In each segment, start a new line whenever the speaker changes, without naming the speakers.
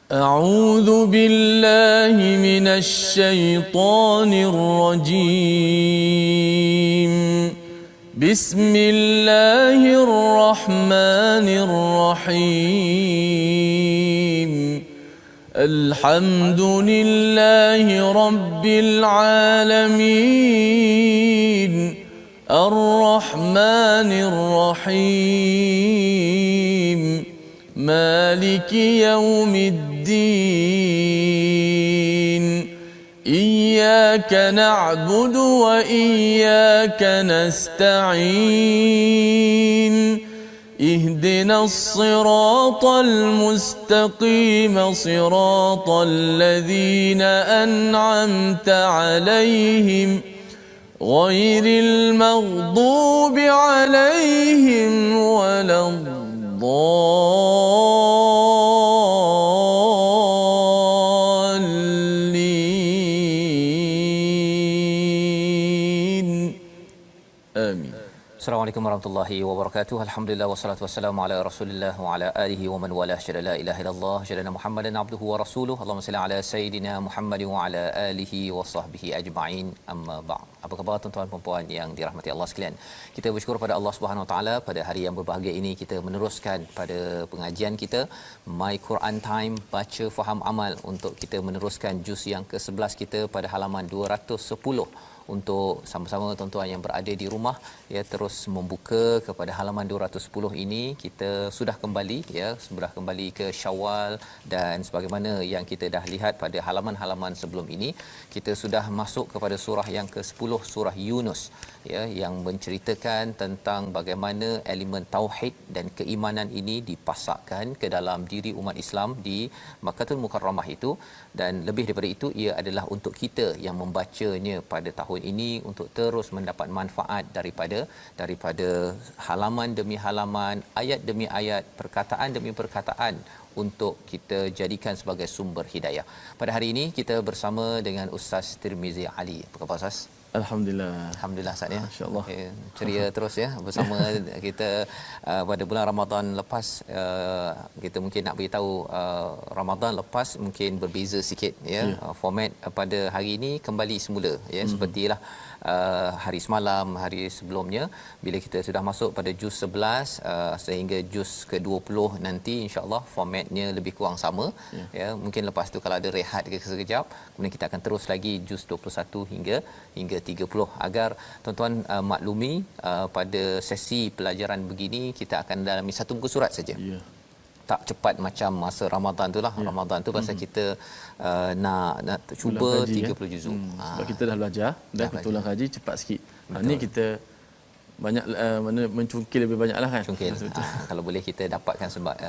أعوذ بالله من الشيطان الرجيم. بسم الله الرحمن الرحيم. الحمد لله رب العالمين. الرحمن الرحيم. مالك يوم الدين. إياك نعبد وإياك نستعين. اهدنا الصراط المستقيم صراط الذين أنعمت عليهم غير المغضوب عليهم ولا الضالين. آمين.
Assalamualaikum warahmatullahi wabarakatuh. Alhamdulillah wassalatu wassalamu ala Rasulillah wa ala alihi wa man walah. Syada la ilaha illallah, syada Muhammadan abduhu wa rasuluhu. Allahumma salli ala sayidina Muhammad wa ala alihi wa sahbihi ajma'in. Amma ba'd. Apa khabar tuan-tuan dan puan yang dirahmati Allah sekalian? Kita bersyukur pada Allah Subhanahu wa taala pada hari yang berbahagia ini kita meneruskan pada pengajian kita My Quran Time, baca faham amal, untuk kita meneruskan juz yang ke-11 kita pada halaman 210. Untuk sama-sama tuan-tuan yang berada di rumah ya, terus membuka kepada halaman 210 ini. Kita sudah kembali ke Syawal, dan sebagaimana yang kita dah lihat pada halaman-halaman sebelum ini, kita sudah masuk kepada surah yang ke-10, surah Yunus ya, yang menceritakan tentang bagaimana elemen tauhid dan keimanan ini dipasakkan ke dalam diri umat Islam di Makkahul Mukarramah itu. Dan lebih daripada itu, ia adalah untuk kita yang membacanya pada tahun ini untuk terus mendapat manfaat daripada halaman demi halaman, ayat demi ayat, perkataan demi perkataan, untuk kita jadikan sebagai sumber hidayah. Pada hari ini kita bersama dengan Ustaz Tirmizi Ali. Apa khabar Ustaz? Alhamdulillah Ustaz ya.
Masya-Allah.
Ceria terus ya bersama kita. Pada bulan Ramadan lepas, kita mungkin nak beritahu, Ramadan lepas mungkin berbeza sikit ya. Format pada hari ini kembali semula ya, sepertilah hari semalam, hari sebelumnya, bila kita sudah masuk pada juz 11 sehingga juz ke-20 nanti, insya-Allah formatnya lebih kurang sama ya. Mungkin lepas tu kalau ada rehat ke sekejap, kemudian kita akan terus lagi juz 21 hingga 30, agar tuan-tuan maklumi pada sesi pelajaran begini kita akan dalami satu muka surat saja. Tak cepat macam masa Ramadan tu lah. Ramadan tu pasal kita nak cuba 30 juzuk.
Sebab kita dah belajar dan kita ulang kaji cepat sikit. Ini kita banyak mencungkil lebih banyaklah kan.
Kalau boleh kita dapatkan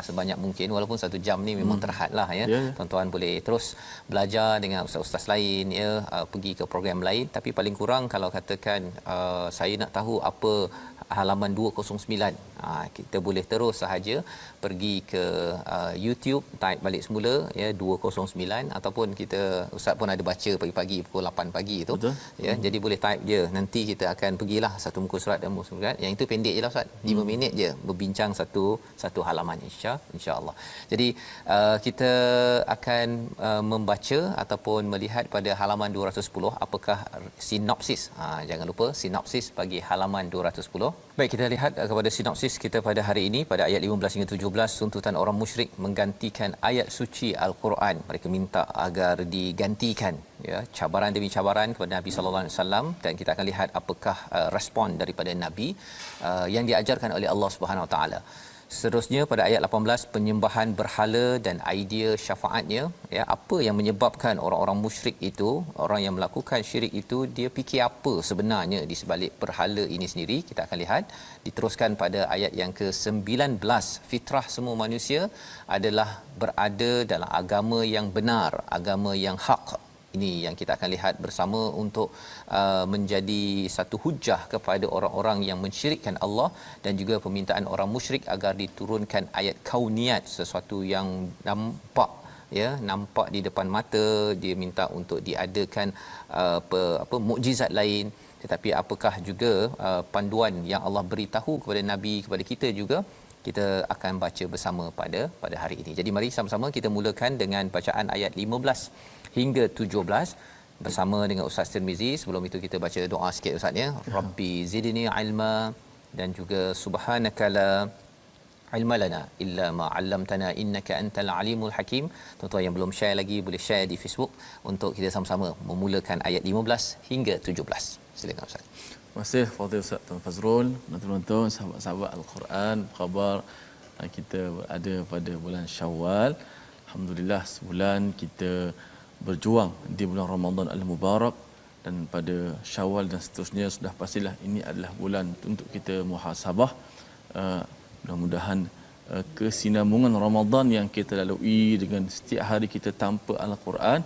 sebanyak mungkin, walaupun 1 jam ni memang terhadlah ya. Tuan-tuan boleh terus belajar dengan ustaz-ustaz lain ya, pergi ke program lain, tapi paling kurang kalau katakan saya nak tahu apa halaman 209, kita boleh terus sahaja pergi ke YouTube, type balik semula ya 209, ataupun kita ustaz pun ada baca pagi-pagi pukul 8 pagi tu. Betul. Ya, jadi boleh type je, nanti kita akan pergilah satu muka surat dan muka surat yang itu pendek jelah ustaz, 5 minit je berbincang satu halaman insya-Allah. Jadi kita akan membaca ataupun melihat pada halaman 210 apakah sinopsis. Jangan lupa sinopsis bagi halaman 210. Baik, kita lihat kepada sinopsis kita pada hari ini pada ayat 15 hingga 17. Tuntutan orang musyrik menggantikan ayat suci Al-Quran. Mereka minta agar digantikan ya, cabaran demi cabaran kepada Nabi sallallahu alaihi wasallam, dan kita akan lihat apakah respon daripada Nabi yang diajarkan oleh Allah Subhanahu Wa Taala. Seterusnya pada ayat 18, penyembahan berhala dan idea syafaatnya ya, apa yang menyebabkan orang-orang musyrik itu, orang yang melakukan syirik itu, dia fikir apa sebenarnya di sebalik berhala ini sendiri. Kita akan lihat diteruskan pada ayat yang ke-19, fitrah semua manusia adalah berada dalam agama yang benar, agama yang hak. Ini yang kita akan lihat bersama untuk menjadi satu hujah kepada orang-orang yang mensyirikkan Allah, dan juga permintaan orang musyrik agar diturunkan ayat kauniyat, sesuatu yang nampak ya, nampak di depan mata. Dia minta untuk diadakan mukjizat lain, tetapi apakah juga panduan yang Allah beritahu kepada Nabi, kepada kita juga, kita akan baca bersama pada hari ini. Jadi mari sama-sama kita mulakan dengan bacaan ayat 15 hingga 17 bersama dengan Ustaz Tirmizi. Sebelum itu kita baca doa sikit Ustaz ya. Rabbi zidni ilma, dan juga subhanakala ilma lana illa ma 'allamtana innaka antal alimul hakim. Tuan-tuan yang belum share lagi boleh share di Facebook untuk kita sama-sama memulakan ayat 15 hingga 17. Silakan Ustaz.
Terima kasih Fadil Ustaz Tuan Fazrul, penonton, sahabat-sahabat Al-Quran. Apa khabar? Kita ada pada bulan Syawal. Alhamdulillah, sebulan kita berjuang di bulan Ramadan Al-Mubarak, dan pada Syawal dan seterusnya sudah pastilah ini adalah bulan untuk kita muhasabah. Mudah-mudahan kesinambungan Ramadan yang kita lalui dengan setiap hari kita tanpa Al-Quran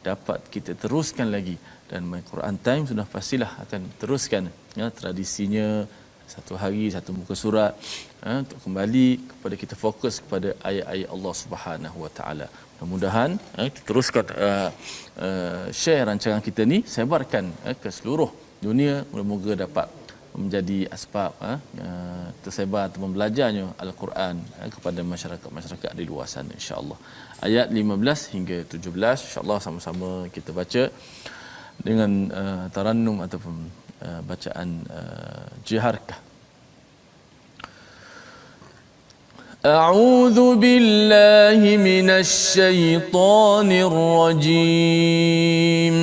dapat kita teruskan lagi, dan My Quran Time sudah pastilah akan teruskan ya, tradisinya satu hari satu muka surat untuk kembali kepada kita fokus kepada ayat-ayat Allah Subhanahu Wa Taala. Mudah-mudahan kita teruskan share rancangan kita ni, sebarkan ke seluruh dunia, moga-moga dapat menjadi asbab tersebar atau belajarnya Al-Quran kepada masyarakat di luar sana, insya-Allah. Ayat 15 hingga 17 insya-Allah sama-sama kita baca dengan tarannum ataupun bacaan jiharkah. A'udzu billahi minasy syaithanir rajim.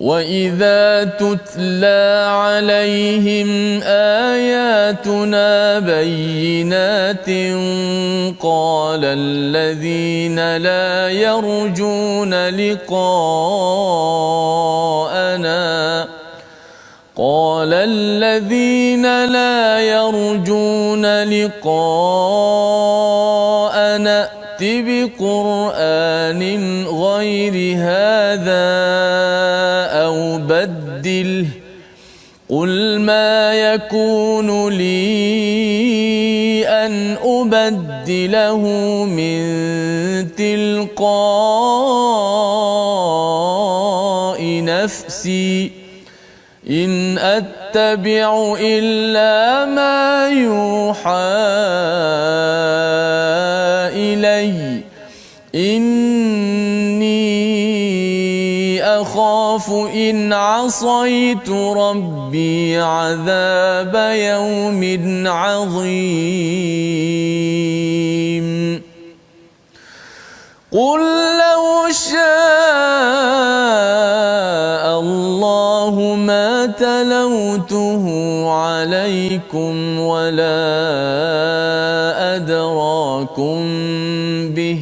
وَإِذَا تُتْلَى عَلَيْهِمْ آيَاتُنَا بَيِّنَاتٍ قَالَ الَّذِينَ لَا يَرْجُونَ لِقَاءَنَا ائْتِ بِقُرْآنٍ غَيْرِ هَذَا أَوْ بَدِّلْهُ قُلْ مَا يَكُونُ لِي أَنْ أُبَدِّلَهُ مِنْ تِلْقَاءِ نَفْسِي إِنْ أَتَّبِعُ إِلَّا مَا يُوحَى إِلَيَّ إِنِّي أَخَافُ إِنْ عَصَيْتُ رَبِّي عَذَابَ يَوْمٍ عَظِيمٍ قُلْ لَوْ شَاءَ اللَّهُ مَا تَلَوْتُهُ عَلَيْكُمْ وَلَا أَدْرَاكُمْ بِهِ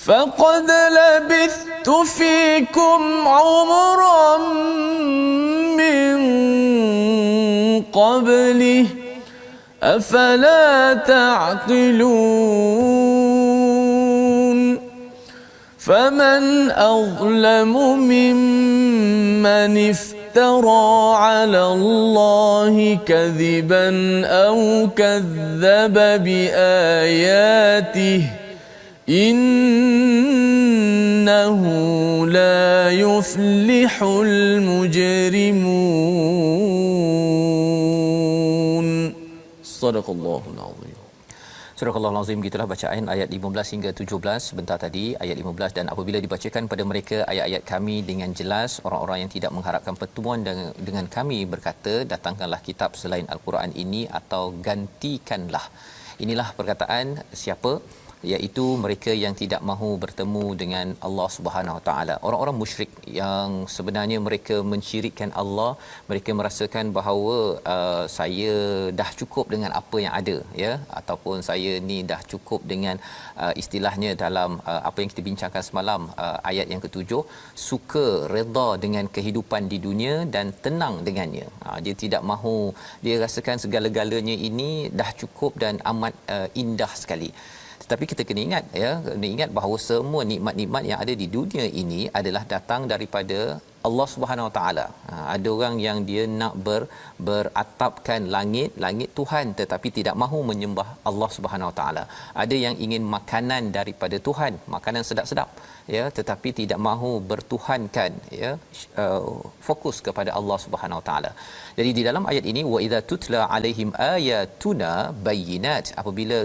فَقَدْ لَبِثْتُ فِيكُمْ عُمُرًا مِّن قَبْلِهِ أَفَلَا تَعْقِلُونَ فَمَنْ أَظْلَمُ مِمَّنِ افترى على الله كذبا أو كذب بآياته إنه لا يفلح المجرمون صدق الله العظيم.
Surah Al-Azim, gitulah bacaan ayat 15 hingga 17 sebentar tadi, ayat 15. Dan apabila dibacakan pada mereka ayat-ayat kami dengan jelas, orang-orang yang tidak mengharapkan pertemuan dengan kami berkata, datangkanlah kitab selain Al-Quran ini atau gantikanlah. Inilah perkataan siapa? Iaitu mereka yang tidak mahu bertemu dengan Allah Subhanahu Wa Taala. Orang-orang musyrik yang sebenarnya mereka mensyirikkan Allah, mereka merasakan bahawa saya dah cukup dengan apa yang ada, ya, ataupun saya ni dah cukup dengan istilahnya dalam apa yang kita bincangkan semalam, ayat yang ketujuh, suka redha dengan kehidupan di dunia dan tenang dengannya. Dia tidak mahu, dia rasakan segala-galanya ini dah cukup dan amat indah sekali. Tetapi kita kena ingat, ya, kena ingat bahawa semua nikmat-nikmat yang ada di dunia ini adalah datang daripada Allah Subhanahu Wa Taala. Ada orang yang dia nak beratapkan langit Tuhan tetapi tidak mahu menyembah Allah Subhanahu Wa Taala. Ada yang ingin makanan daripada Tuhan, makanan sedap-sedap, ya, tetapi tidak mahu bertuhankan, ya, fokus kepada Allah Subhanahu Wa Taala. Jadi di dalam ayat ini, wa idza tutla alaihim ayatuna bayyinat, apabila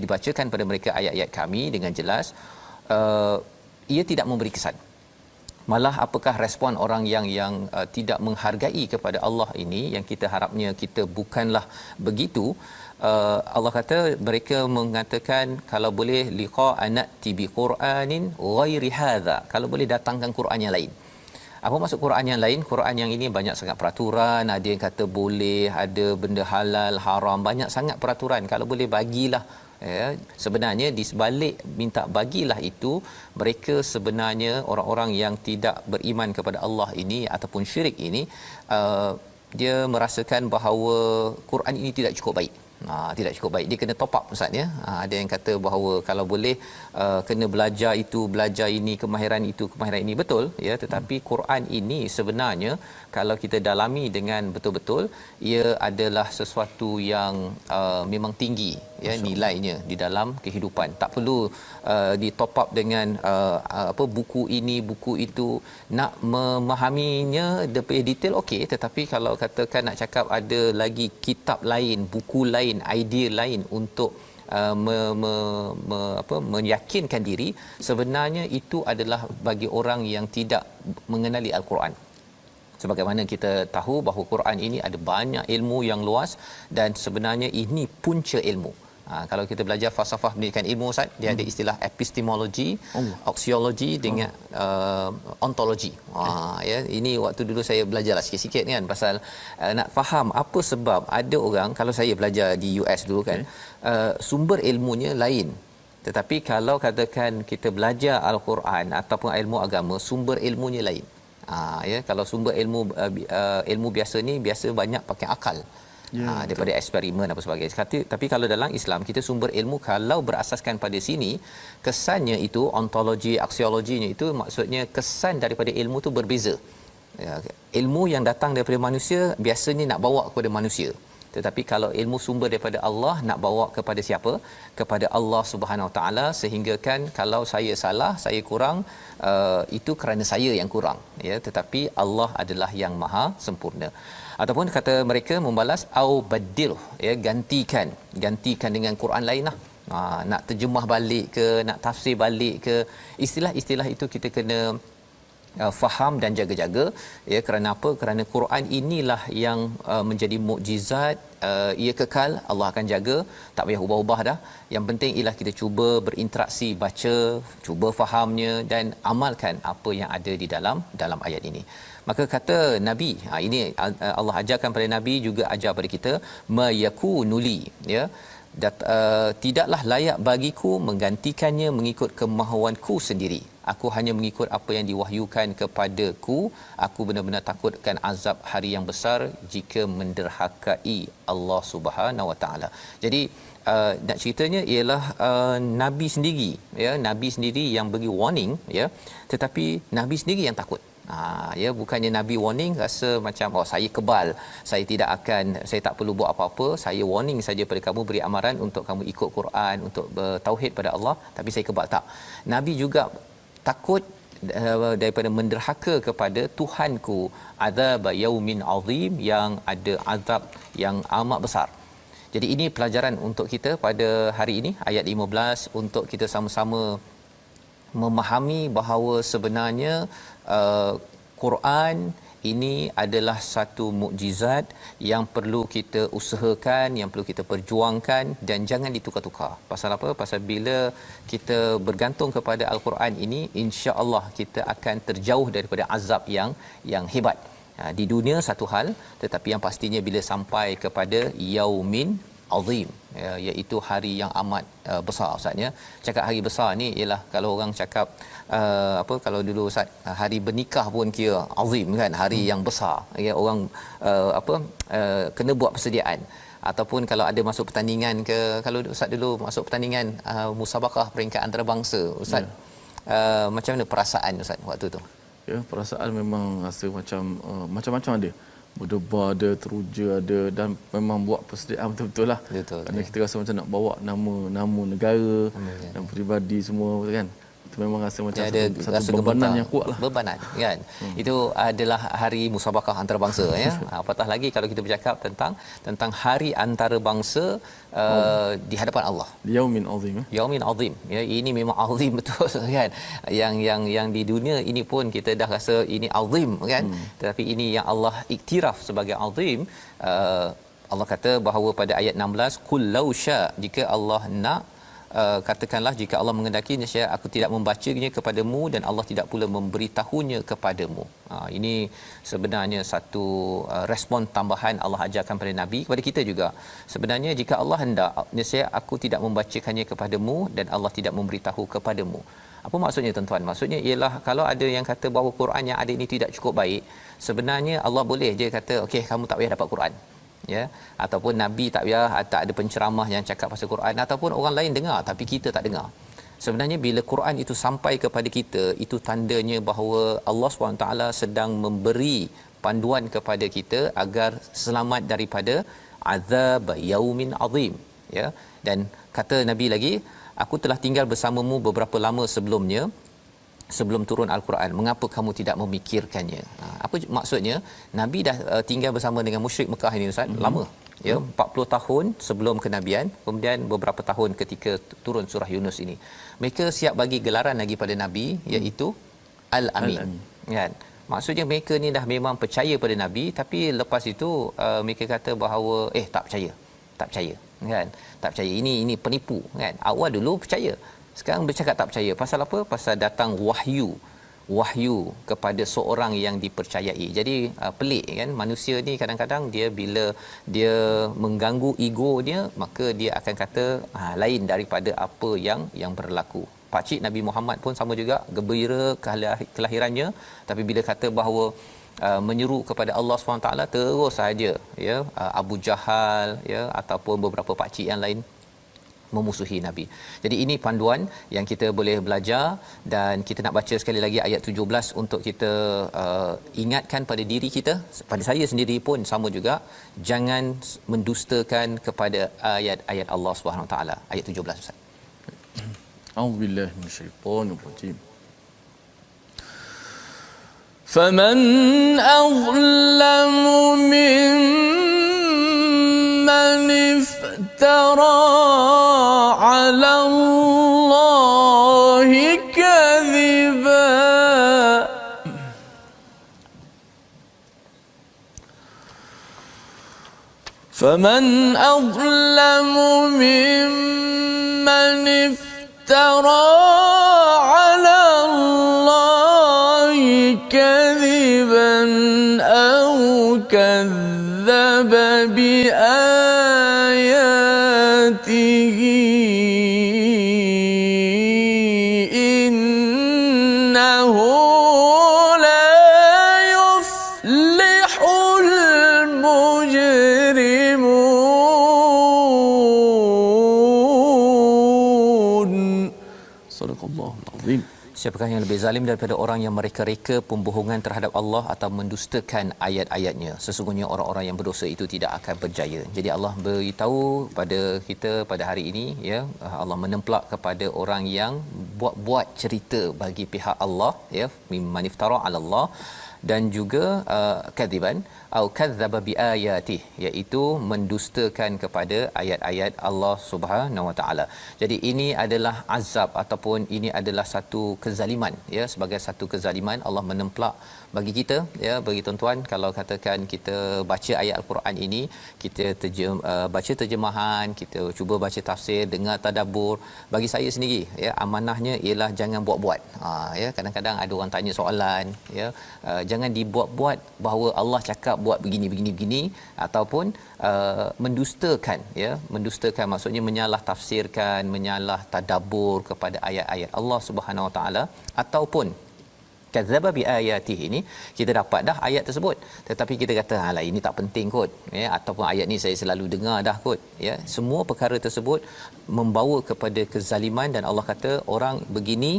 dibacakan pada mereka ayat-ayat kami dengan jelas, ia tidak memberi kesan. Malah apakah respon orang yang tidak menghargai kepada Allah ini, yang kita harapnya kita bukanlah begitu. Allah kata, mereka mengatakan kalau boleh liqa anati bi Qur'anin ghairi hadza, kalau boleh datangkan Quran yang lain. Apa maksud Quran yang lain? Quran yang ini banyak sangat peraturan, ada yang kata boleh, ada benda halal, haram, banyak sangat peraturan. Kalau boleh bagilah. Ya, sebenarnya di sebalik minta bagilah itu, mereka sebenarnya orang-orang yang tidak beriman kepada Allah ini ataupun syirik ini, dia merasakan bahawa Quran ini tidak cukup baik. Tidak cukup baik, dia kena top up, ustaz, ya. Ada yang kata bahawa kalau boleh kena belajar itu, belajar ini, kemahiran itu, kemahiran ini, betul, ya, tetapi Quran ini sebenarnya kalau kita dalami dengan betul-betul, ia adalah sesuatu yang memang tinggi, ya, nilainya di dalam kehidupan. Tak perlu di top up dengan buku ini, buku itu. Nak memahaminya lebih detail, okey, tetapi kalau katakan nak cakap ada lagi kitab lain, buku lain, idea lain untuk meyakinkan diri, sebenarnya itu adalah bagi orang yang tidak mengenali Al-Quran. Sebagaimana kita tahu bahawa Quran ini ada banyak ilmu yang luas dan sebenarnya ini punca ilmu. Kalau kita belajar falsafah pendidikan ilmu, Ustaz, dia ada istilah epistemologi, axiology dengan ontologi. Ya, ini waktu dulu saya belajarlah sikit-sikit kan pasal nak faham apa sebab ada orang, kalau saya belajar di US dulu kan, sumber ilmunya lain. Tetapi kalau katakan kita belajar Al-Quran ataupun ilmu agama, sumber ilmunya lain. Ya, kalau sumber ilmu biasa ni biasa banyak pakai akal. Daripada eksperimen apa sebagainya. Tapi kalau dalam Islam, kita sumber ilmu kalau berasaskan pada sini, kesannya itu ontologi, aksiologinya itu maksudnya kesan daripada ilmu tu berbeza. Ya, ilmu yang datang daripada manusia biasanya nak bawa kepada manusia. Tetapi kalau ilmu sumber daripada Allah, nak bawa kepada siapa? Kepada Allah Subhanahu Wa Taala, sehingga kan kalau saya salah, saya kurang, itu kerana saya yang kurang, ya, tetapi Allah adalah yang maha sempurna. Ataupun kata mereka membalas au badil, ya, gantikan dengan Quran lainlah. Nak terjemah balik ke, nak tafsir balik ke, istilah-istilah itu kita kena faham dan jaga-jaga, ya. Kerana apa? Kerana Quran inilah yang menjadi mukjizat, ia kekal, Allah akan jaga, tak payah ubah-ubah dah. Yang penting ialah kita cuba berinteraksi, baca, cuba fahamnya dan amalkan apa yang ada di dalam ayat ini. Maka kata Nabi, ini Allah ajarkan pada Nabi, juga ajar pada kita, mayakunuli, ya, tidaklah layak bagiku menggantikannya mengikut kemahuanku sendiri. Aku hanya mengikut apa yang diwahyukan kepadaku. Aku benar-benar takutkan azab hari yang besar jika menderhakai Allah Subhanahu Wa Taala. Jadi nak ceritanya ialah Nabi sendiri, ya, Nabi sendiri yang bagi warning, ya, tetapi Nabi sendiri yang takut. Ya, bukannya Nabi warning rasa macam saya kebal, saya tak perlu buat apa-apa, saya warning saja pada kamu, beri amaran untuk kamu ikut Quran, untuk bertauhid pada Allah, tapi saya kebal. Tak, Nabi juga takut daripada menderhaka kepada Tuhanku, azab yaumin azim, yang ada azab yang amat besar. Jadi ini pelajaran untuk kita pada hari ini, ayat 15, untuk kita sama-sama memahami bahawa sebenarnya Quran ini adalah satu mukjizat yang perlu kita usahakan, yang perlu kita perjuangkan, dan jangan ditukar-tukar. Pasal apa? Pasal bila kita bergantung kepada Al-Quran ini, insya-Allah kita akan terjauh daripada azab yang hebat. Di dunia satu hal, tetapi yang pastinya bila sampai kepada yaumin azim, iaitu hari yang amat besar, Ustaz, ya. Cakap hari besar ni ialah kalau orang cakap kalau dulu, Ustaz, hari bernikah pun kira azim kan, hari yang besar, ya. Orang kena buat persediaan. Ataupun kalau ada masuk pertandingan ke, kalau Ustaz dulu masuk pertandingan musabaqah peringkat antarabangsa, Ustaz, macam mana perasaan Ustaz waktu tu?
ya, perasaan memang rasa macam macam-macam ada, berdebar ada, teruja ada, dan memang buat persediaan betul-betul lah.
Betul,
kerana kita rasa macam nak bawa nama negara dan peribadi semua kan. Itu memang rasa macam satu bebanan yang kuat lah.
Bebanan kan. Itu adalah hari musabakah antarabangsa ya. Apatah lagi kalau kita bercakap tentang hari antarabangsa di hadapan Allah.
Yaumin azim.
Yaumin azim. Ya, ini memang azim betul kan. Yang di dunia ini pun kita dah rasa ini azim kan. Tetapi ini yang Allah iktiraf sebagai azim. Allah kata bahawa pada ayat 16, qul law sya, jika Allah nak, katakanlah jika Allah menghendaki nescaya aku tidak membacanya kepadamu dan Allah tidak pula memberitahunya kepadamu. Ini sebenarnya satu respon tambahan Allah ajarkan pada Nabi, kepada kita juga. Sebenarnya jika Allah hendak, nescaya aku tidak membacakannya kepadamu dan Allah tidak memberitahu kepadamu. Apa maksudnya tuan-tuan? Maksudnya ialah kalau ada yang kata bahawa Quran yang ada ini tidak cukup baik, sebenarnya Allah boleh je kata okey kamu tak payah dapat Quran. Ya, ataupun nabi tak ada penceramah yang cakap pasal Quran, ataupun orang lain dengar tapi kita tak dengar. Sebenarnya bila Quran itu sampai kepada kita, itu tandanya bahawa Allah SWT sedang memberi panduan kepada kita agar selamat daripada azab yaumin azim, ya. Dan kata Nabi lagi, aku telah tinggal bersamamu beberapa lama sebelum turun Al-Quran, mengapa kamu tidak memikirkannya? Apa maksudnya? Nabi dah tinggal bersama dengan musyrik Mekah ini Ustaz, lama. Ya, 40 tahun sebelum kenabian, kemudian beberapa tahun ketika turun surah Yunus ini. Mereka siap bagi gelaran lagi pada Nabi, iaitu Al-Amin. Kan? Maksudnya mereka ni dah memang percaya pada Nabi, tapi lepas itu mereka kata bahawa tak percaya. Kan? Tak percaya, ini penipu kan. Awal dulu percaya, sekarang bercakap tak percaya. Pasal apa? Pasal datang wahyu kepada seorang yang dipercayai. Jadi pelik kan, manusia ni kadang-kadang dia bila dia mengganggu ego dia, maka dia akan kata lain daripada apa yang berlaku. Pak cik Nabi Muhammad pun sama juga, gembira kelahirannya, tapi bila kata bahawa menyeru kepada Allah SWT, terus saja ya, Abu Jahal ya, ataupun beberapa pak cik yang lain memusuhi Nabi. Jadi ini panduan yang kita boleh belajar, dan kita nak baca sekali lagi ayat 17 untuk kita ingatkan pada diri kita, pada saya sendiri pun sama juga, jangan mendustakan kepada ayat-ayat Allah Subhanahu Wa Taala. Ayat 17 Ustaz.
A'udzubillahi minasyaitonir rajim. Faman azlamu mimman iftara على الله كذبا فمن أظلم ممن افترى على الله كذبا أو كذب بآياته
Siapakah yang lebih zalim daripada orang yang mereka-reka pembohongan terhadap Allah atau mendustakan ayat-ayatnya? Sesungguhnya orang-orang yang berdosa itu tidak akan berjaya. Jadi Allah beritahu pada kita pada hari ini, ya, Allah menemplak kepada orang yang buat-buat cerita bagi pihak Allah, ya, mimman iftara 'ala Allah, dan juga kadziban au kadzdzaba biayatih, iaitu mendustakan kepada ayat-ayat Allah Subhanahu Wa Taala. Jadi ini adalah azab ataupun ini adalah satu kezaliman, ya, sebagai satu kezaliman Allah menemplak bagi kita, ya, bagi tuan-tuan. Kalau katakan kita baca ayat Al-Quran ini, kita baca terjemahan, kita cuba baca tafsir, dengar tadabbur, bagi saya sendiri, ya, amanahnya ialah jangan buat-buat. Ya, kadang-kadang ada orang tanya soalan, ya, jangan dibuat-buat bahawa Allah cakap buat begini ataupun mendustakan, ya, mendustakan maksudnya menyalah tafsirkan, menyalah tadabbur kepada ayat-ayat Allah Subhanahu Wa Taala, ataupun kadzdzaba biayatihi, ini kita dapat dah ayat tersebut tetapi kita kata alah ini tak penting kot, ya, ataupun ayat ni saya selalu dengar dah kot, ya. Semua perkara tersebut membawa kepada kezaliman, dan Allah kata orang begini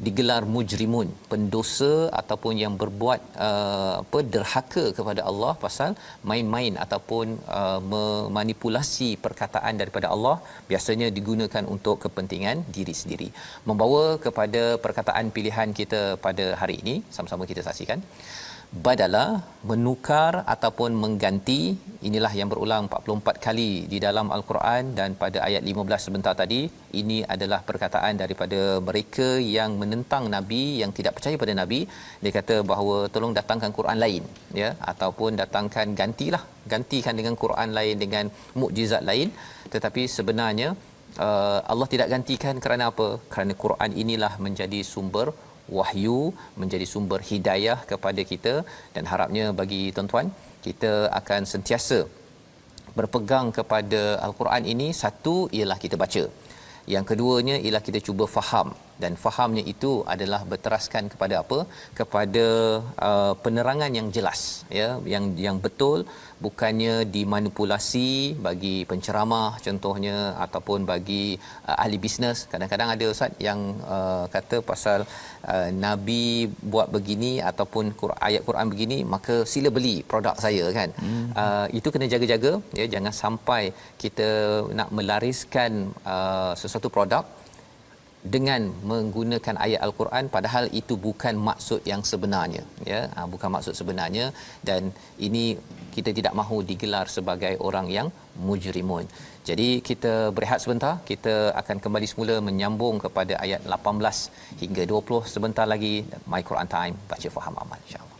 digelar mujrimun, pendosa ataupun yang berbuat derhaka kepada Allah pasal main-main ataupun memanipulasi perkataan daripada Allah, biasanya digunakan untuk kepentingan diri sendiri. Membawa kepada perkataan pilihan kita pada hari ini, sama-sama kita saksikan. Badala, menukar ataupun mengganti, inilah yang berulang 44 kali di dalam Al-Quran, dan pada ayat 15 sebentar tadi, ini adalah perkataan daripada mereka yang menentang Nabi, yang tidak percaya pada Nabi. Dia kata bahawa tolong datangkan Quran lain, ya, ataupun gantikan dengan Quran lain, dengan mukjizat lain. Tetapi sebenarnya Allah tidak gantikan kerana apa? Kerana Quran inilah menjadi sumber wahyu, menjadi sumber hidayah kepada kita, dan harapnya bagi tuan-tuan kita akan sentiasa berpegang kepada Al-Quran ini. Satu ialah kita baca, yang keduanya ialah kita cuba faham, dan fahamnya itu adalah berteraskan kepada apa? Kepada penerangan yang jelas, ya, yang betul, bukannya dimanipulasi bagi penceramah contohnya, ataupun bagi ahli bisnes. Kadang-kadang ada ustaz yang kata pasal Nabi buat begini ataupun ayat Quran begini, maka sila beli produk saya, kan. Itu kena jaga-jaga, ya, jangan sampai kita nak melariskan sesuatu produk dengan menggunakan ayat Al-Quran, padahal itu bukan maksud yang sebenarnya, ya, bukan maksud sebenarnya, dan ini kita tidak mahu digelar sebagai orang yang mujrimun. Jadi kita berehat sebentar, kita akan kembali semula menyambung kepada ayat 18 hingga 20 sebentar lagi. My Quran Time, baca faham amal, insya-Allah.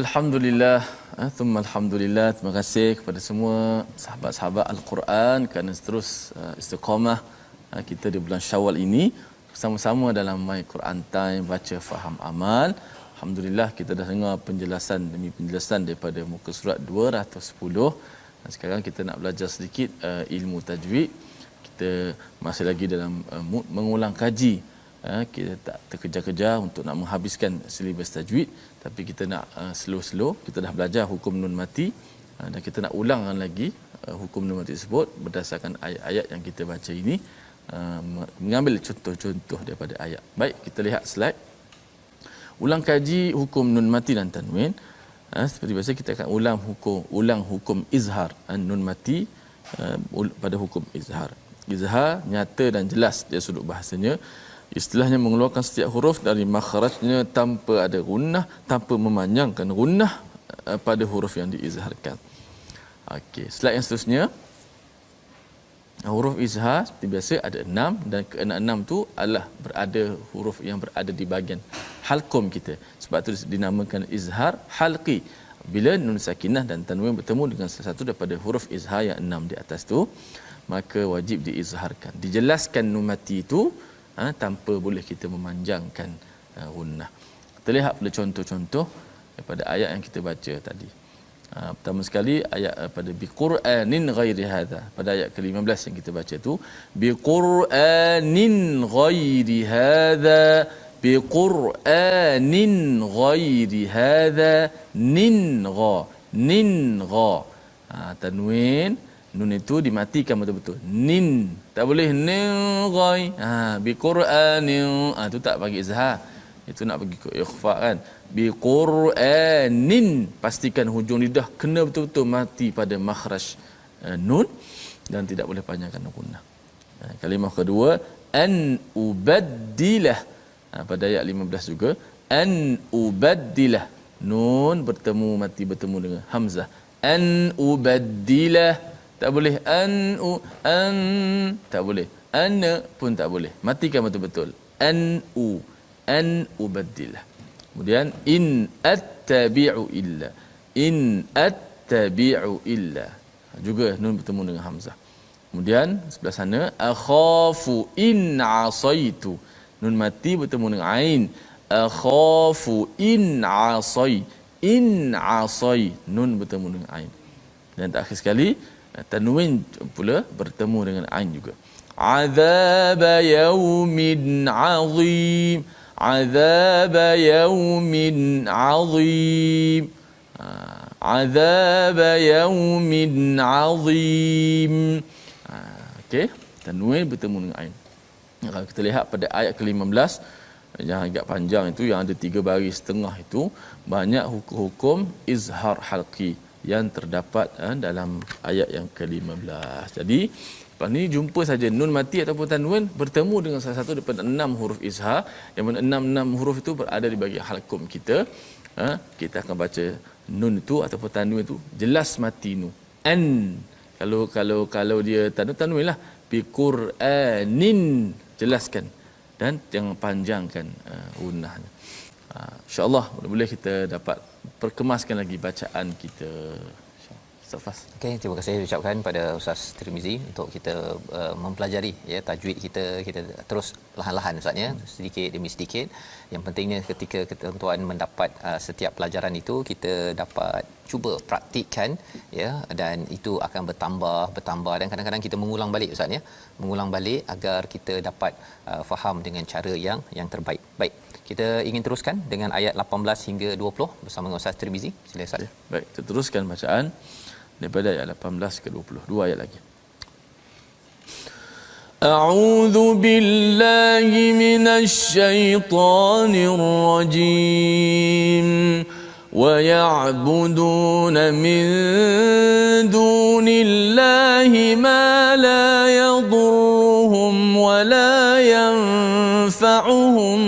Alhamdulillah, thumma alhamdulillah. Terima kasih kepada semua sahabat-sahabat Al-Quran kerana terus istiqamah kita di bulan Syawal ini bersama-sama dalam My Quran Time, baca faham amal. Alhamdulillah, kita dah dengar penjelasan demi penjelasan daripada muka surat 210. Dan sekarang kita nak belajar sedikit ilmu tajwid. Kita masih lagi dalam mood mengulang kaji. Kita tak terkejar-kejar untuk nak menghabiskan silibus tajwid, tapi kita nak slow-slow. Kita dah belajar hukum nun mati, dan kita nak ulangkan lagi hukum nun mati tersebut berdasarkan ayat-ayat yang kita baca ini, mengambil contoh-contoh daripada ayat. Baik, kita lihat slide. Ulang kaji hukum nun mati dan tanwin. Seperti biasa kita akan ulang hukum izhar nun mati pada hukum izhar. Izhar nyata dan jelas dia sudut bahasanya. Istilahnya mengeluarkan setiap huruf dari makhrajnya tanpa ada gunnah, tanpa memanjangkan gunnah pada huruf yang diizharkan. Okey, slide yang seterusnya. Huruf izhar seperti biasa ada 6, dan keenam tu adalah berada huruf yang berada di bahagian halqum kita. Sebab tu dinamakan izhar halqi. Bila nun sakinah dan tanwin bertemu dengan salah satu daripada huruf izhar yang 6 di atas tu, maka wajib diizharkan. Dijelaskan nun mati itu tanpa boleh kita memanjangkan gunnah. Kita lihat pada contoh-contoh daripada ayat yang kita baca tadi. Pertama sekali ayat pada biqur'anin ghairi hadha, pada ayat ke-15 yang kita baca tu, biqur'anin ghairi hadha, biqur'anin ghairi hadha, nin gha. Tanwin nun itu dimatikan betul-betul. Nin, tak boleh nin ghai. Biqur'anin, tu tak bagi izhar. Itu nak bagi ikhfa, kan. Biqur'anin, pastikan hujung lidah kena betul-betul mati pada makhraj nun, dan tidak boleh panjangkan gunnah. Kalimah kedua, an ubaddilah. Pada ayat 15 juga, an ubaddilah. Nun bertemu mati bertemu dengan hamzah. An ubaddilah. tak boleh. An tak boleh. Ana pun tak boleh. Matikan betul-betul. An ubaddil. Kemudian in attabi'u illa. In attabi'u illa. Juga nun bertemu dengan hamzah. Kemudian sebelah sana akhafu in asaitu. Nun mati bertemu dengan ain. Akhafu in asai. In asai. Nun bertemu dengan ain. Dan terakhir sekali tanwin pula bertemu dengan ain juga. Azab yaumin azim. Azab yaumin azim. Azab yaumin azim. Okey, tanwin bertemu dengan ain. Kalau kita lihat pada ayat ke-15 yang agak panjang itu, yang ada 3 baris setengah itu, banyak hukum-hukum izhar halqi yang terdapat dalam ayat yang ke-15. Jadi lepas ni jumpa saja nun mati ataupun tanwin bertemu dengan salah satu daripada 6 huruf izhar, yang mana 6 huruf itu berada di bahagian halqum kita. Kita akan baca nun itu ataupun tanwin itu jelas mati nu. An kalau dia tanwin lah, bi Qur'anin, jelaskan dan jangan panjangkan gunnahnya. InsyaAllah boleh kita dapat perkemaskan lagi bacaan kita. Safas.
Okey, terima kasih ucapkan pada Ustaz Tirmizi untuk kita mempelajari ya tajwid kita terus perlahan-lahan Ustaz ya, sedikit demi sedikit. Yang pentingnya ketika tuan-tuan mendapat setiap pelajaran itu, kita dapat cuba praktikkan ya, dan itu akan bertambah dan kadang-kadang kita mengulang balik Ustaz ya, mengulang balik agar kita dapat faham dengan cara yang terbaik. Baik, kita ingin teruskan dengan ayat 18 hingga 20 bersama dengan Ustaz Tirmizi. Sila Ustaz.
Baik, kita teruskan bacaan daripada ayat 18 ke 20. 2 ayat lagi. A'udzu billahi minasy syaithanir rajim. Wa ya'buduna min dunillahi ma la yadurruhum wa la yanfa'uhum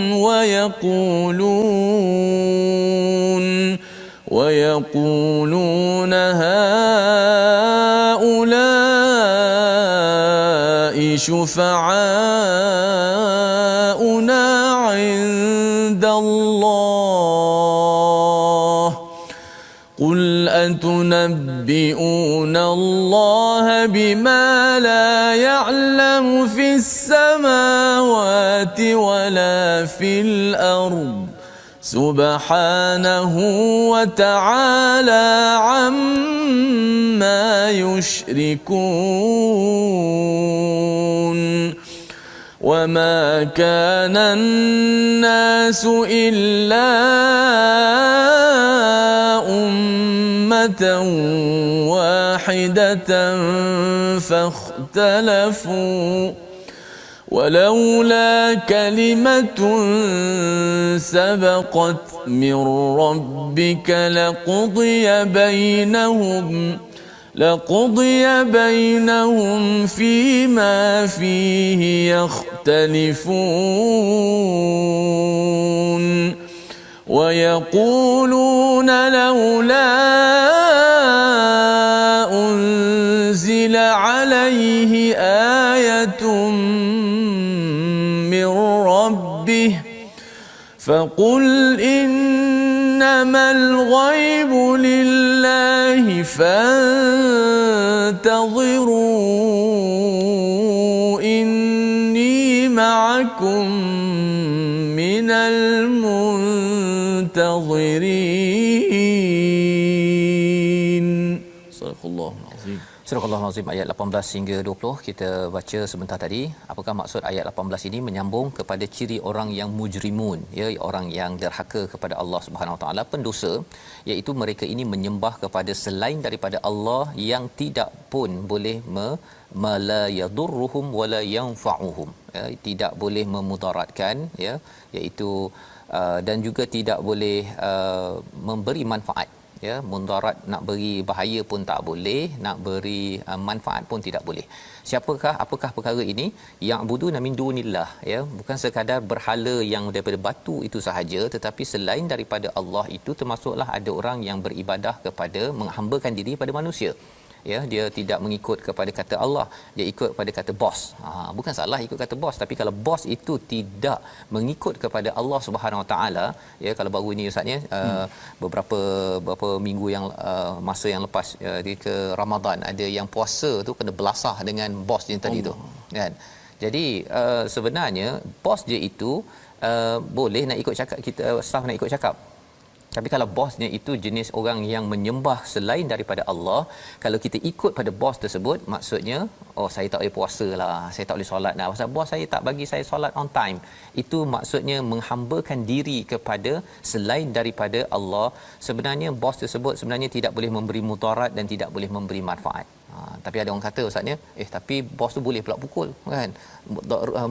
wa yaqulun ha'ula'i syufa'auna 'indallah. Qul atunabbi'una Allah bima la ya'lamu fis samawati wa la fil ard. Subhanahu wa ta'ala amma yushrikun. Wa ma kana an-nasu illa ummatan wahidatan fakhtalafu. ولولا كلمة سبقت من ربك لقضي بينهم فيما فيه يختلفون. ويقولون لولا أنزل عليه آية من ربه فقل إنما الغيب لله فانتظروا إني معكم من المنتظرين. صدق الله العظيم.
Surah Al-Azim ayat 18 hingga 20 kita baca sebentar tadi. Apakah maksud ayat 18 ini? Menyambung kepada ciri orang yang mujrimun, ya, orang yang derhaka kepada Allah Subhanahu Wa Taala, pendosa, iaitu mereka ini menyembah kepada selain daripada Allah yang tidak pun boleh la yadurruhum wala yanfa'uhum, ya, tidak boleh memudaratkan, ya, iaitu dan juga tidak boleh memberi manfaat. Ya, mudarat, nak beri bahaya pun tak boleh, nak beri manfaat pun tidak boleh. Apakah perkara ini? Ya'buduna min dunillah, ya, bukan sekadar berhala yang daripada batu itu sahaja, tetapi selain daripada Allah itu termasuklah ada orang yang beribadah kepada, menghambakan diri pada manusia. ya, dia tidak mengikut kepada kata Allah, dia ikut kepada kata bos. Bukan salah ikut kata bos, tapi kalau bos itu tidak mengikut kepada Allah Subhanahu Wa Taala, ya, kalau baru ini ustaz ya, beberapa minggu yang masa yang lepas, ke Ramadan, ada yang puasa tu kena belasah dengan bos dia tadi tu, kan. Jadi sebenarnya bos dia itu boleh nak ikut cakap kita, staff nak ikut cakap. Tapi kalau bosnya itu jenis orang yang menyembah selain daripada Allah, kalau kita ikut pada bos tersebut, maksudnya saya tak boleh puasa lah, saya tak boleh solat lah pasal bos saya tak bagi saya solat on time. Itu maksudnya menghambakan diri kepada selain daripada Allah. Sebenarnya bos tersebut sebenarnya tidak boleh memberi mudarat dan tidak boleh memberi manfaat. Tapi ada orang kata ustaznya, tapi bos tu boleh pula pukul, kan?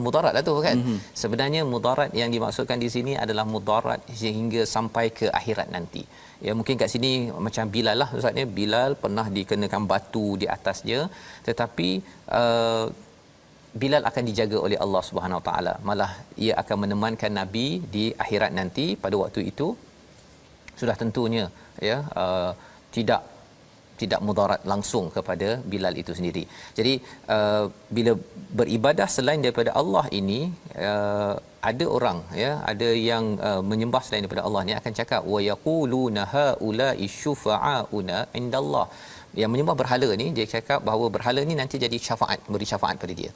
Mudarat lah tu, kan? Sebenarnya mudarat yang dimaksudkan di sini adalah mudarat sehingga sampai ke akhirat nanti. Ya, mungkin kat sini macam Bilal lah ustaznya, Bilal pernah dikenakan batu di atas dia, tetapi Bilal akan dijaga oleh Allah Subhanahu Wa Taala. Malah ia akan menemankan Nabi di akhirat nanti. Pada waktu itu sudah tentunya, ya, tidak mudarat langsung kepada Bilal itu sendiri. Jadi bila beribadah selain daripada Allah ini, ada orang, ya, ada yang menyembah selain daripada Allah ni akan cakap wa yaquluna haula'i syufa'auna indallah. Yang menyembah berhala ni, dia cakap bahawa berhala ni nanti jadi syafaat, beri syafaat pada dia.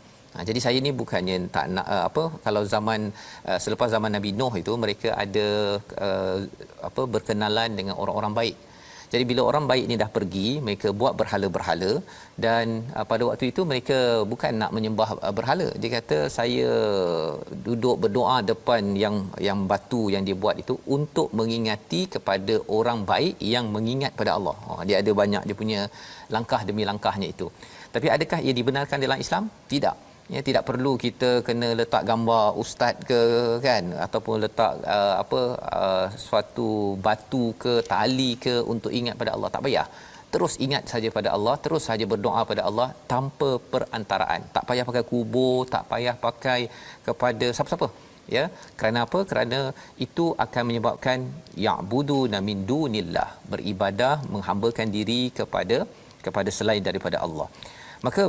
Jadi saya ni bukannya tak nak kalau zaman selepas zaman Nabi Nuh itu, mereka ada berkenalan dengan orang-orang baik. Jadi bila orang baik ni dah pergi, mereka buat berhala-berhala, dan pada waktu itu mereka bukan nak menyembah berhala. Dia kata saya duduk berdoa depan yang batu yang dia buat itu untuk mengingati kepada orang baik yang mengingat pada Allah. Dia ada banyak dia punya langkah demi langkahnya itu. Tapi adakah ia dibenarkan dalam Islam? Tidak. Ya, tidak perlu kita kena letak gambar ustaz ke, kan, ataupun letak suatu batu ke tali ke untuk ingat pada Allah. Tak payah. Terus ingat saja pada Allah, terus saja berdoa pada Allah tanpa perantaraan. Tak payah pakai kubur, tak payah pakai kepada siapa-siapa. Ya, kerana apa? Kerana itu akan menyebabkan ya'buduna min dunillah, beribadah menghambakan diri kepada selain daripada Allah. Maka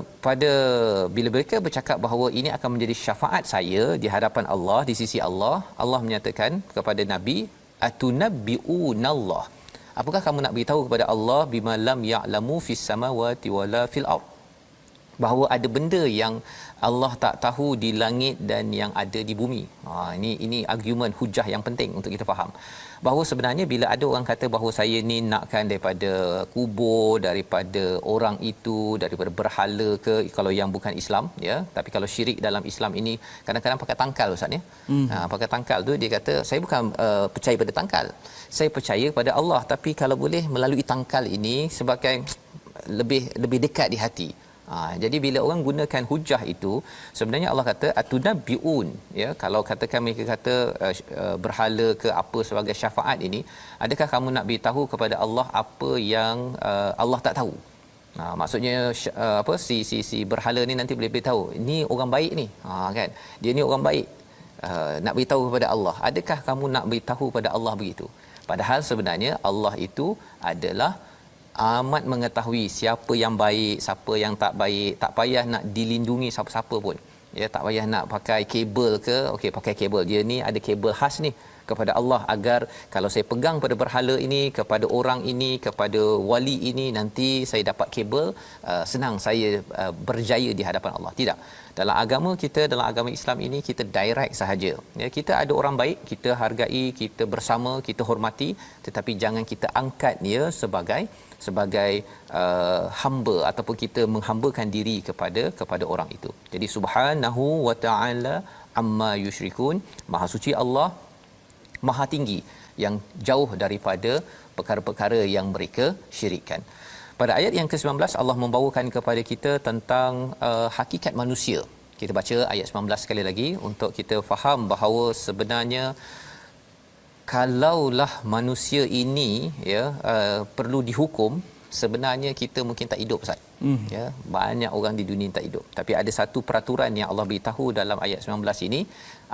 bila mereka bercakap bahawa ini akan menjadi syafaat saya di hadapan Allah, di sisi Allah, Allah menyatakan kepada Nabi, atunabbi'unallah, apakah kamu nak beritahu kepada Allah bima lam ya'lamu fis samawati wala fil ard, bahawa ada benda yang Allah tak tahu di langit dan yang ada di bumi. Ini argument hujah yang penting untuk kita faham. Bahawa sebenarnya bila ada orang kata bahawa saya ni nakkan daripada kubur, daripada orang itu, daripada berhala ke, kalau yang bukan Islam, ya. Tapi kalau syirik dalam Islam ini kadang-kadang pakai tangkal ustaz ya. Pakai tangkal tu dia kata saya bukan percaya pada tangkal. Saya percaya pada Allah, tapi kalau boleh melalui tangkal ini sebagai lebih dekat di hati. Jadi bila orang gunakan hujah itu, sebenarnya Allah kata atunabbiun, ya, kalau katakan mereka kata berhala ke apa sebagai syafaat ini, adakah kamu nak beritahu kepada Allah apa yang Allah tak tahu? Maksudnya si berhala ni nanti boleh beritahu ni orang baik ni, kan, dia ni orang baik, nak beritahu kepada Allah. Adakah kamu nak beritahu kepada Allah begitu? Padahal sebenarnya Allah itu adalah amat mengetahui siapa yang baik, siapa yang tak baik. Tak payah nak dilindungi siapa-siapa pun. Ya, tak payah nak pakai kabel ke. Okey, pakai kabel. Dia ni ada kabel khas ni kepada Allah, agar kalau saya pegang pada berhala ini, kepada orang ini, kepada wali ini, nanti saya dapat kabel, senang saya berjaya di hadapan Allah. Tidak. Dalam agama kita, dalam agama Islam ini, kita direct sahaja. Ya, kita ada orang baik, kita hargai, kita bersama, kita hormati, tetapi jangan kita angkat dia sebagai hamba, ataupun kita menghambakan diri kepada orang itu. Jadi subhanahu wa ta'ala amma yusyrikun, maha suci Allah, maha tinggi, yang jauh daripada perkara-perkara yang mereka syirikkan. Pada ayat yang ke-19 Allah membawakan kepada kita tentang hakikat manusia. Kita baca ayat 19 sekali lagi untuk kita faham bahawa sebenarnya kalaulah manusia ini, ya, perlu dihukum, sebenarnya kita mungkin tak hidup Ustaz. Ya, banyak orang di dunia tak hidup. Tapi ada satu peraturan yang Allah beritahu dalam ayat 19 ini.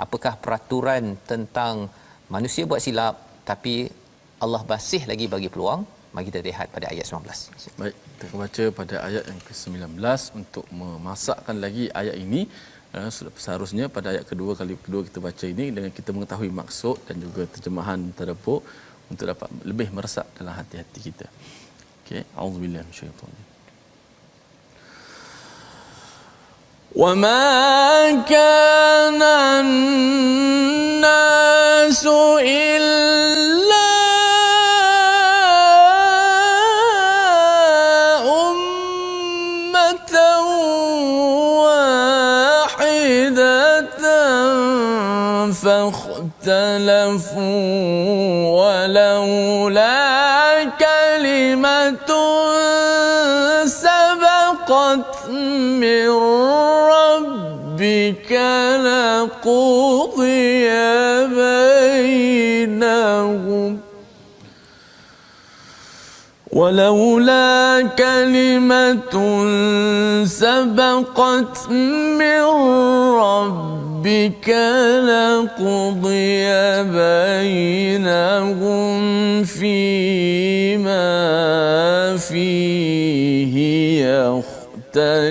Apakah peraturan tentang manusia buat silap tapi Allah masih lagi bagi peluang? Mari kita lihat pada ayat 19.
Baik, kita akan baca pada ayat yang ke-19 untuk memasakkan lagi ayat ini. Seharusnya pada ayat kali kedua kita baca ini dengan kita mengetahui maksud dan juga terjemahan tadabbur untuk dapat lebih meresap dalam hati-hati kita. Okey, auzubillahi minasyaitanir. Wa ma kana an-nasu illa فاختلفوا ولولا كلمة سبقت من ربك لقضي بينهم ولولا كلمة سبقت من ربك لقضي بينهم فيما فيه يختلفون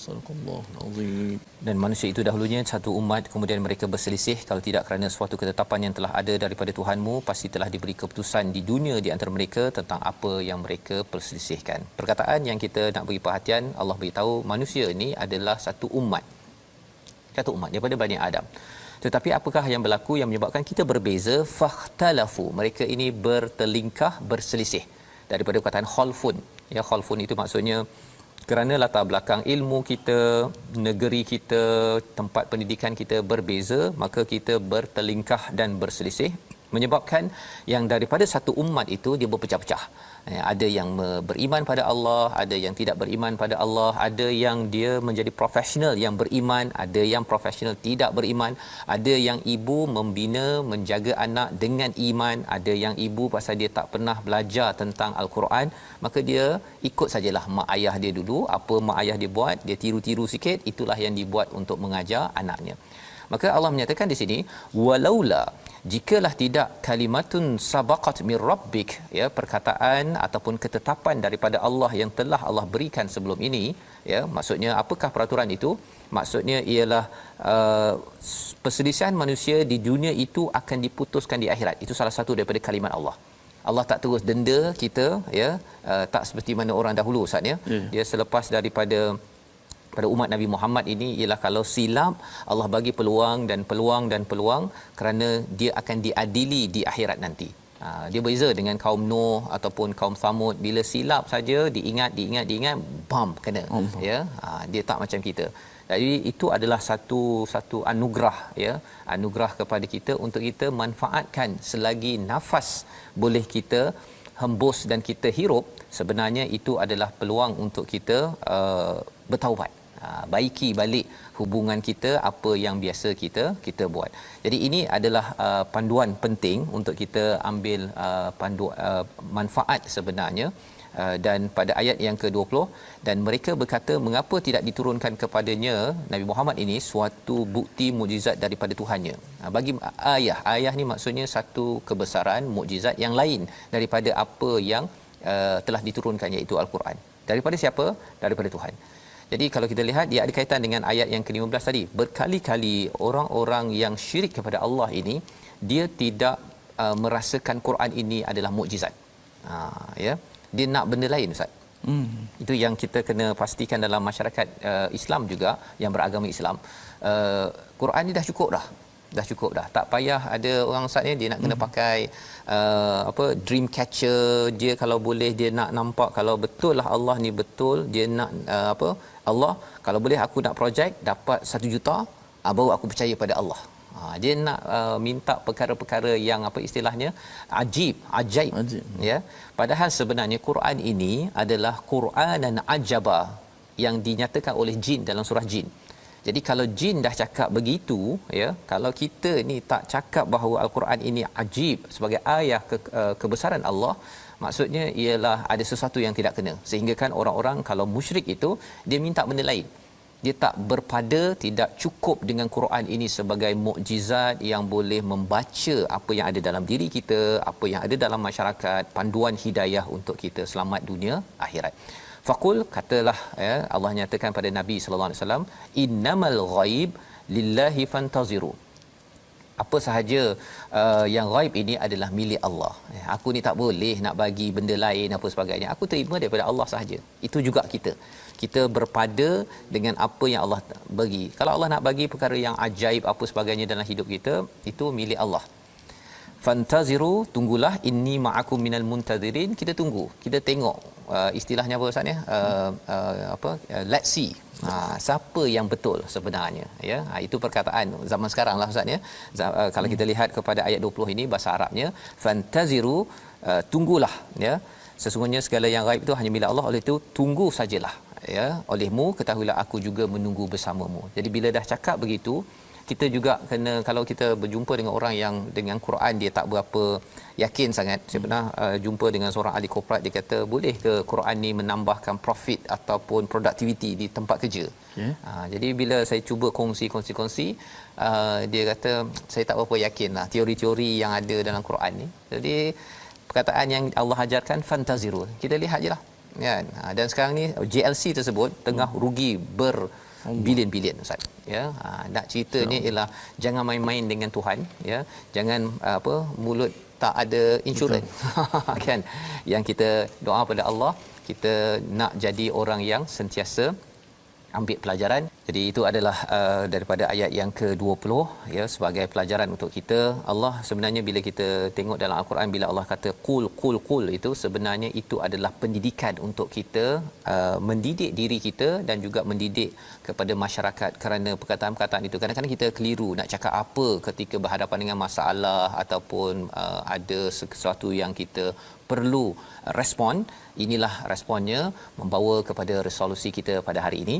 صدق الله العظيم.
Dan manusia itu dahulunya satu umat, kemudian mereka berselisih. Kalau tidak kerana suatu ketetapan yang telah ada daripada Tuhanmu, pasti telah diberi keputusan di dunia di antara mereka tentang apa yang mereka perselisihkan. Perkataan yang kita nak beri perhatian, Allah beritahu manusia ini adalah satu umat. Satu umat daripada Bani Adam. Tetapi apakah yang berlaku yang menyebabkan kita berbeza? Fakhtalafu. Mereka ini bertelingkah, berselisih. Daripada perkataan khalfun. Ya, khalfun itu maksudnya kerana latar belakang ilmu kita, negeri kita, tempat pendidikan kita berbeza, maka kita bertelingkah dan berselisih, menyebabkan yang daripada satu umat itu dia berpecah-pecah. Ada yang beriman pada Allah, ada yang tidak beriman pada Allah, ada yang dia menjadi profesional yang beriman, ada yang profesional tidak beriman, ada yang ibu membina, menjaga anak dengan iman, ada yang ibu pasal dia tak pernah belajar tentang Al-Quran, maka dia ikut sajalah mak ayah dia dulu, apa mak ayah dia buat, dia tiru-tiru sikit, itulah yang dibuat untuk mengajar anaknya. Maka Allah menyatakan di sini, walaula, jikalah tidak kalimatun sabaqat mir rabbik, ya, perkataan ataupun ketetapan daripada Allah yang telah Allah berikan sebelum ini, ya, maksudnya apakah peraturan itu? Maksudnya ialah perselisihan manusia di dunia itu akan diputuskan di akhirat. Itu salah satu daripada kalimat Allah. Allah tak terus denda kita, ya, tak seperti mana orang dahulu, Ustaz, ya. Dia selepas daripada pada umat Nabi Muhammad ini ialah kalau silap, Allah bagi peluang dan peluang dan peluang kerana dia akan diadili di akhirat nanti. Dia berbeza dengan kaum Nuh ataupun kaum Thamud, bila silap saja diingat bam kena. Ya, dia tak macam kita. Jadi itu adalah satu anugerah, ya, anugerah kepada kita untuk kita manfaatkan selagi nafas boleh kita hembus dan kita hirup. Sebenarnya itu adalah peluang untuk kita bertaubat, baiki balik hubungan kita, apa yang biasa kita buat. Jadi ini adalah panduan penting untuk kita ambil manfaat sebenarnya. Dan pada ayat yang ke-20, dan mereka berkata, mengapa tidak diturunkan kepadanya Nabi Muhammad ini suatu bukti mukjizat daripada Tuhannya. Bagi ayah ni maksudnya satu kebesaran mukjizat yang lain daripada apa yang telah diturunkan, iaitu Al-Quran. Daripada siapa? Daripada Tuhan. Jadi kalau kita lihat, dia ada kaitan dengan ayat yang ke-15 tadi. Berkali-kali orang-orang yang syirik kepada Allah ini, dia tidak merasakan Quran ini adalah mukjizat. Ya, dia nak benda lain, Ustaz. Itu yang kita kena pastikan dalam masyarakat Islam juga, yang beragama Islam. Quran ni dah cukup dah. Tak payah ada orang, Ustaz ni dia nak kena pakai dream catcher. Dia kalau boleh dia nak nampak kalau betul lah Allah ni betul, dia nak Allah kalau boleh aku nak projek dapat 1 juta, baru aku percaya pada Allah. Dia nak minta perkara-perkara yang istilahnya ajaib, ya. Padahal sebenarnya Quran ini adalah Quranan ajaba yang dinyatakan oleh jin dalam surah jin. Jadi kalau jin dah cakap begitu, ya, kalau kita ni tak cakap bahawa Al-Quran ini ajib sebagai ayat kebesaran Allah, maksudnya ialah ada sesuatu yang tidak kena. Sehingga kan orang-orang kalau musyrik itu dia minta benda lain. dia tak berpada, tidak cukup dengan Quran ini sebagai mukjizat yang boleh membaca apa yang ada dalam diri kita, apa yang ada dalam masyarakat, panduan hidayah untuk kita selamat dunia akhirat. Faqul, katalah, ya, Allah nyatakan pada Nabi sallallahu alaihi wasallam, innamal ghaib lillahi fantaziru. Apa sahaja yang ghaib ini adalah milik Allah. Aku ni tak boleh nak bagi benda lain apa sebagainya. Aku terima daripada Allah sahaja. Itu juga kita berpada dengan apa yang Allah bagi. Kalau Allah nak bagi perkara yang ajaib apa sebagainya dalam hidup kita, itu milik Allah. Fantaziru, tunggulah, inni ma'akum minal muntazirin, kita tunggu, kita tengok, istilahnya apa Ustaz ya, let's see, siapa yang betul sebenarnya, ya. Itu perkataan zaman sekarang lah Ustaz ya. Kalau kita lihat kepada ayat 20 ini, bahasa Arabnya fantaziru, tunggulah, ya, sesungguhnya segala yang gaib itu hanya milik Allah, oleh itu tunggu sajalah, ya, olehmu ketahuilah aku juga menunggu bersamamu. Jadi bila dah cakap begitu, kita juga kena, kalau kita berjumpa dengan orang yang dengan Quran dia tak berapa yakin sangat. Saya pernah jumpa dengan seorang ahli korporat, dia kata, boleh ke Quran ni menambahkan profit ataupun productivity di tempat kerja? Jadi bila saya cuba kongsi, dia kata saya tak berapa yakin lah teori-teori yang ada dalam Quran ni. Jadi perkataan yang Allah ajarkan, fantaziru, kita lihat je lah, kan. Dan sekarang ni JLC tersebut tengah rugi bilion-bilion Ustaz, ya. Nak ceritanya ialah jangan main-main dengan Tuhan, ya. Jangan mulut tak ada insurans kan. Yang kita doa pada Allah, kita nak jadi orang yang sentiasa ambil pelajaran. Jadi itu adalah daripada ayat yang ke-20, ya, sebagai pelajaran untuk kita. Allah sebenarnya bila kita tengok dalam Al-Quran, bila Allah kata qul itu sebenarnya itu adalah pendidikan untuk kita, mendidik diri kita dan juga mendidik kepada masyarakat. Kerana perkataan-perkataan itu kadang-kadang kita keliru nak cakap apa ketika berhadapan dengan masalah ataupun ada sesuatu yang kita perlu respon. Inilah responnya, membawa kepada resolusi kita pada hari ini.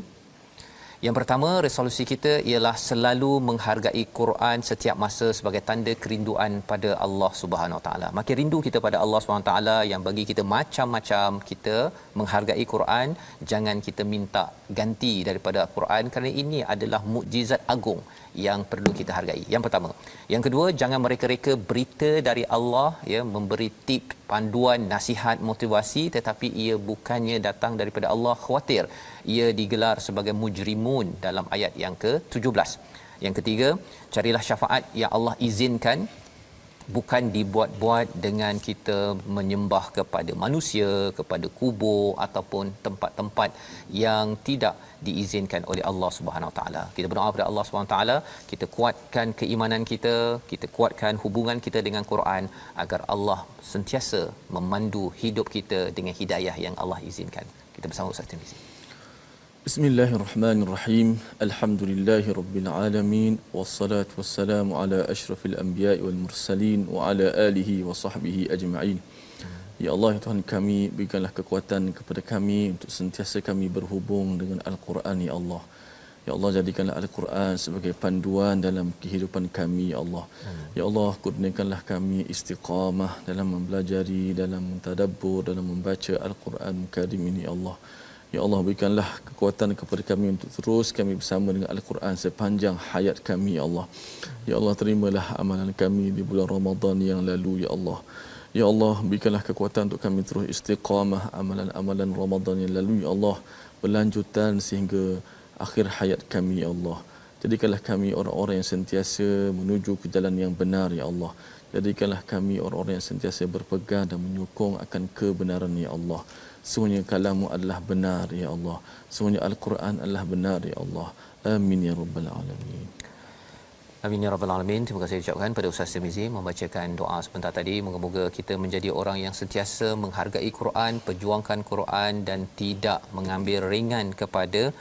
Yang pertama, resolusi kita ialah selalu menghargai Quran setiap masa sebagai tanda kerinduan pada Allah Subhanahu Wa Taala. Makin rindu kita pada Allah Subhanahu Wa Taala yang bagi kita macam-macam, kita menghargai Quran, jangan kita minta ganti daripada Quran, kerana ini adalah mukjizat agung yang perlu kita hargai. Yang pertama. Yang kedua, jangan mereka-reka berita dari Allah, ya, memberi tip, panduan, nasihat, motivasi, tetapi ia bukannya datang daripada Allah. Khawatir ia digelar sebagai mujrimun dalam ayat yang ke-17. Yang ketiga, carilah syafaat yang Allah izinkan, bukan dibuat-buat dengan kita menyembah kepada manusia, kepada kubur ataupun tempat-tempat yang tidak diizinkan oleh Allah Subhanahu Wa Taala. Kita berdoa kepada Allah Subhanahu Wa Taala, kita kuatkan keimanan kita, kita kuatkan hubungan kita dengan Quran agar Allah sentiasa memandu hidup kita dengan hidayah yang Allah izinkan. Kita bersama Ustaz Tirmizi.
Bismillahirrahmanirrahim. Alhamdulillahirabbil alamin, wassalatu wassalamu ala asyrafil anbiya'i wal mursalin wa ala alihi wa sahbihi ajma'in. Ya Allah, ya Tuhan kami, berikanlah kekuatan kepada kami untuk sentiasa kami berhubung dengan Al-Quran, ya Allah. Ya Allah, jadikanlah Al-Quran sebagai panduan dalam kehidupan kami, ya Allah. Ya Allah, kurniakanlah kami istiqamah dalam mempelajari, dalam mentadabbur, dalam membaca Al-Quran Karim ini, ya Allah. Ya Allah, berikanlah kekuatan kepada kami untuk terus kami bersama dengan Al-Quran sepanjang hayat kami, ya Allah. Ya Allah, terimalah amalan kami di bulan Ramadan yang lalu, ya Allah. Ya Allah, berikanlah kekuatan untuk kami terus istiqamah amalan-amalan Ramadan yang lalu, ya Allah, berlanjutan sehingga akhir hayat kami, ya Allah. Jadikanlah kami orang-orang yang sentiasa menuju ke jalan yang benar, ya Allah. Jadikanlah kami orang-orang yang sentiasa berpegang dan menyokong akan kebenaran, ya Allah. Sesungguhnya kalam-Mu adalah benar, ya Allah. Sesungguhnya Al-Quran adalah benar, ya Allah. Amin ya rabbal alamin.
Amin ya rabbal alamin. Terima kasih ucapkan pada Ustaz Tirmizi membacakan doa sebentar tadi. Moga-moga kita menjadi orang yang sentiasa menghargai Quran, perjuangkan Quran dan tidak mengambil ringan kepada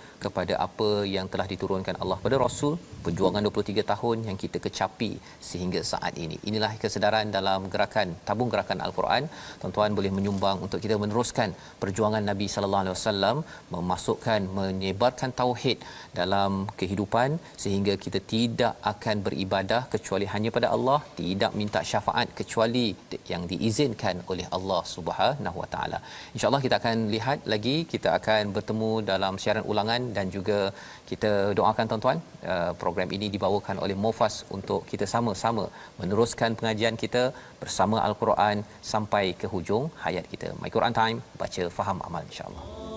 apa yang telah diturunkan Allah pada Rasul. Perjuangan 23 tahun yang kita kecapi sehingga saat ini. Inilah kesedaran dalam gerakan tabung gerakan Al-Quran. Tuan-tuan boleh menyumbang untuk kita meneruskan perjuangan Nabi sallallahu alaihi wasallam, menyebarkan tauhid dalam kehidupan sehingga kita tidak akan akan beribadah kecuali hanya pada Allah, tidak minta syafaat kecuali yang diizinkan oleh Allah Subhanahu Wa Taala. Insya-Allah kita akan lihat lagi, kita akan bertemu dalam siaran ulangan dan juga kita doakan tuan-tuan program ini dibawakan oleh Mufas untuk kita sama-sama meneruskan pengajian kita bersama Al-Quran sampai ke hujung hayat kita. My Quran Time, baca faham amal insya-Allah.